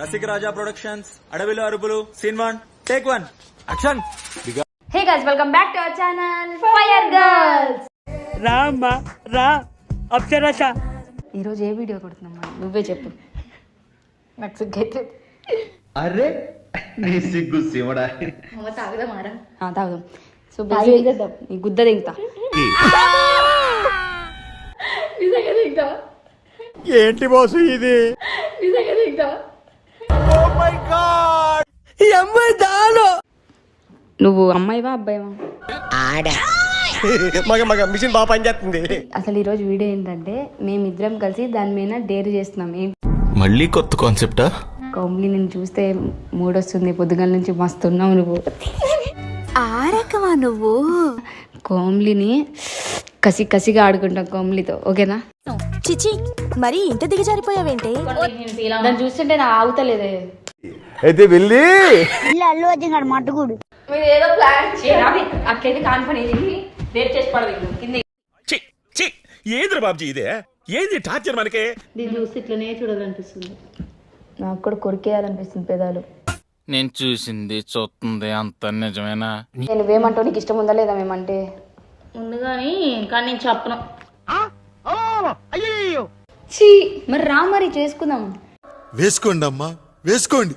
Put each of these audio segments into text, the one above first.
రసిక రాజా productions అడవిలో అరుపులు scene 1 take 1 action. Hey guys, welcome back to our channel fire girls. రా అమ్మా రా అప్సరస. ఈరోజు ఏ వీడియో కొడుతున్నామ్మా నువ్వే చెప్పు, నాకు సిగ్గైతే. అరే నీ సిగ్గు శివడా. తాగుదామారా? తాగుదాం. సో నీ గుద్ద దింగుతా. నిజంగా దిగుతావా? ఏంటి బాసు ఇది? నిజంగా దిగుతావా? నువ్వు అమ్మాయివా అబ్బాయివా? మగ మిషన్ బాగా పనిచేస్తుంది. అసలు ఈరోజు వీడియో ఏంటంటే మేమిద్దరం కలిసి దాని మీద డేర్ చేస్తున్నాం. మళ్ళీ కొత్త కాన్సెప్టా? కోమ్లీ నేను చూస్తే మూడొస్తుంది, పొద్దుగాల నుంచి మస్తున్నావు నువ్వు. ఆరకవా నువ్వు? కోమ్లీని కసిగా ఆడుకుంటాం కోమ్లీతో, ఓకేనా? చిచి మరి ఇంత దిగజారిపోయావేంటి? దాన్ని చూస్తుంటే నా ఆగుతలేదే. అయితే వెళ్ళి అల్లు అర్జున్ గారు మట్టుకుడు. మీరు ఏదో ప్లాన్ చేయాలి, అట్లయితే కాని పని డేట్ చేసి పడదు కింద. ఏంద్ర బాబుజీ ఇదే? ఏంది టార్చర్ మనకే? దీన్ని చూస్తే ఇట్లనే చూడాలనిపిస్తుంది. నాకు కూడా కొరికేయాలనిపిస్తుంది పెదాలు. నేను చూసింది చూస్తుంది అంత నిజమేనా? నువ్వేమంటావు? నీకు ఇష్టం ఉందా లేదా మేమంటే? ఉంది కానీ నేను చెప్పను. మరి రా, మరి చేసుకుందాం. వేసుకోండి అమ్మా వేసుకోండి.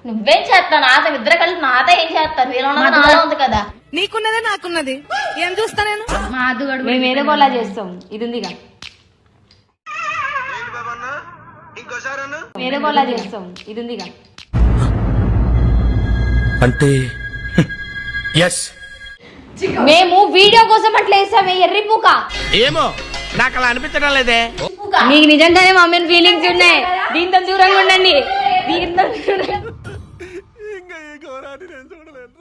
నువ్వేం చేస్తావు? నాతో ఇద్దరు కలిసి నాతో ఏం చేస్తారు? నాతో ఉంది కదా. నీకున్నదే నాకున్నది, ఏం చూస్తా నేను? మా అద్దుగడు మేము ఏదో గోలా చేస్తాం. ఇది ఉందిగా, వేరే గోలా చేస్తాం. ఇది ఉందిగా అంటే ఎస్ మేము వీడియో కోసం అట్లా వేస్తామే. ఎర్రి పూక ఏమో నాకు అలా అనిపించడం లేదే. మీకు నిజంగానే మమ్మీని ఫీలింగ్స్ ఉన్నాయి. దీంతో దూరంగా ఉండండి. దీంతో ఇంకా ఈ ఘోరాన్ని నేను చూడలేను.